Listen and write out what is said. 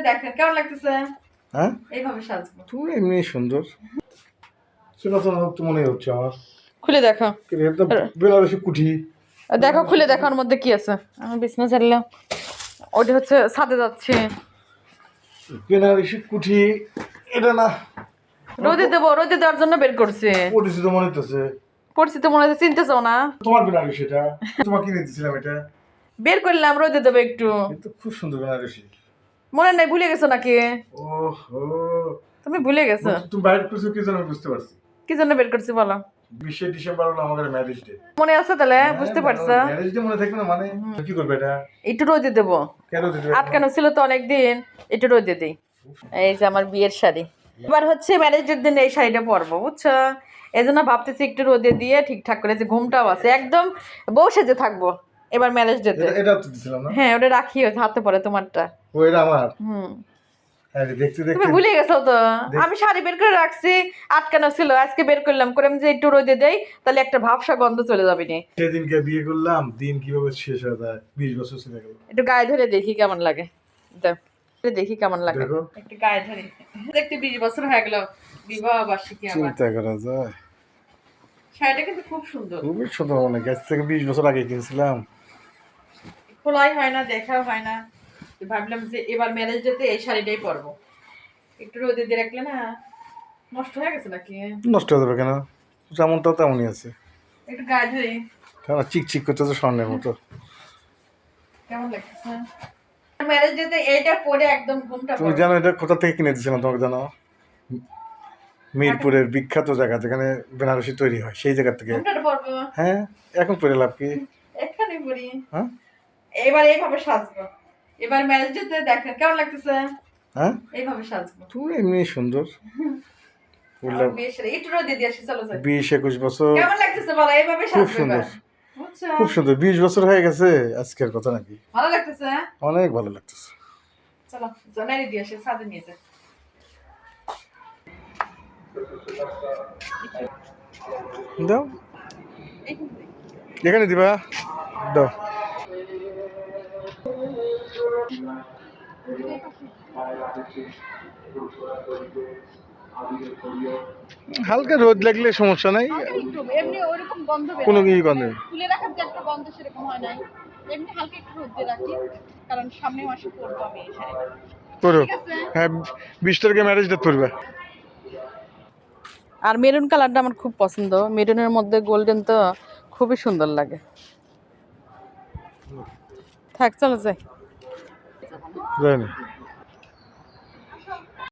দেখেন কেমন লাগতেছে। হ্যাঁ এইভাবে সাজবো। তুমি এমনি সুন্দর সেটা তো তো মনে হচ্ছে আমার। খুলে দেখো, এটা বেনারসি কুঠি। দেখো খুলে দেখো ওর মধ্যে কি আছে। আমি বিছনা ছাড়লাম, ওটা হচ্ছে ছাদে যাচ্ছে। বেনারসি কুঠি এটা না, রোদে দেবো, রোদে দেওয়ার জন্য বের করছে। পরিচিত মনে হইতেছে। পরিচিত মনে হচ্ছে, চিনতেছো না? তোমার বেনারসি এটা, তোমার কিনে দিয়েছিলাম এটা। বের করলাম, রোদে দেবো একটু। কিন্তু খুব সুন্দর বেনারসি। মনে নাই, ভুলে গেছো নাকি? ওহো, তুমি ভুলে গেছো। তুমি বাইরে করছো কি জানো, বুঝতে পারছি। কি জন্য বের করছি বলো? 20শে ডিসেম্বর হলো আমাদের ম্যারেজ ডে। মনে আছে তাহলে? বুঝতে পারছো? ম্যারেজ ডে মনে থাকবে না মানে? কি করবে এটা? একটু রোদে দেবো। কেন দিতে? আটকানো ছিল তো অনেকদিন, একটু রোদে দিই। এই যে আমার বিয়ের শাড়ি, এবার হচ্ছে ম্যারেজের দিন এই শাড়িটা পরবো, বুঝছো? এই জন্য ভাবতেছি একটু রোদে দিয়ে ঠিকঠাক করে, যে ঘুমটাও আছে একদম, বউ সেজে থাকবো এবার ম্যারেজ ডেতে। এটা তো দিছিলাম না? হ্যাঁ, ওটা রাখি হয়েছে হাতে পরে তোমারটা। ও এটা আমার? হুম, আরে দেখতে তুমি দেখতে ভুলে গেছো তো। আমি শাড়ি বের করে রাখছি, আটকানো ছিল, আজকে বের করলাম, করে আমি যে একটু রোদে দেই, তাহলে একটা ভাবসা গন্ধ চলে যাবে নি। সেদিনকে বিয়ে করলাম, দিন কিভাবে শেষ হয়ে যায়, 20 বছর চলে গেল। একটু গায়ে ধরে দেখি কেমন লাগে, দাও, দেখি কেমন লাগে, দেখো একটু গায়ে ধরে দেখতে। 20 বছর হয়ে গেল বিবাহ বার্ষিকী আমার। চিন্তা করা যায়। শাড়িটা কিন্তু খুব সুন্দর, খুবই সুন্দর, মনে গাছ থেকে 20 বছর আগে কিনছিলাম। খোলাই হয় না, দেখাও হয় না। তো ভাবলাম যে এবার ম্যারেজ ডেতে এই শাড়িটাই পরবো। একটু রোদে দিয়ে রাখলে না নষ্ট হয়ে গেছে নাকি? নষ্ট হয়ে যাবে কেন, যেমনটা তেমনই আছে। একটু গায়ে ধরে কেন চিকচিক করতেছে স্বর্ণের মতো। কেমন লাগতেছে? ম্যারেজ ডেতে এইটা পরে একদম ঘুমটা তুমি পড়বো। জানো এটা কোথা থেকে কিনে দিয়েছিলাম তোমাকে, জানো? মিরপুরের বিখ্যাত জায়গা যেখানে বেনারসি তৈরি হয়, সেই জায়গা থেকে। ঘুমটা পড়বো হ্যাঁ, এখন পরে লাভ কি? এখানে পরি। হ্যাঁ এবার এইভাবে সাজবো, এবার ম্যারেজ ডেতে দেখেন কেমন লাগতেছে। হ্যাঁ এইভাবে সাজবো। তুমি এমনি সুন্দর। আমার বিয়ের শাড়ি একটু রোদে দিয়ে আসি, চলো যাই। 20-21 বছর। কেমন লাগতেছে বলো, এইভাবে খুব সাজবো সুন্দর, এবার, বুঝছো? খুব সুন্দর। 20 বছর হয়ে গেছে আজকের কথা নাকি? ভালো লাগতেছে। অনেক ভালো লাগতেছে। চলো জনারি দিয়ে আসি, ছাদে নিয়ে যাই। দাও, এখানে দিবা, দাও। হালকা রোদ লাগলে সমস্যা নাই, একটু এমনি ওরকম গন্ধ বের কোনো হয় না। কিছু গন্ধ নেই। তুলে রাখার যে একটা গন্ধ সেরকম হয় নাই। এমনি হালকা একটু রোদ দিয়ে রাখি, কারণ সামনের মাসে পরবো আমি এই শাড়িটা। করো। ঠিক আছে। হ্যাঁ, 20 তারিখে ম্যারেজ ডেট করবে। আর মেরুন কালারটা আমার খুব পছন্দ, মেরুনের মধ্যে গোল্ডেন তো খুবই সুন্দর লাগে। থাক চলো যাই। জানি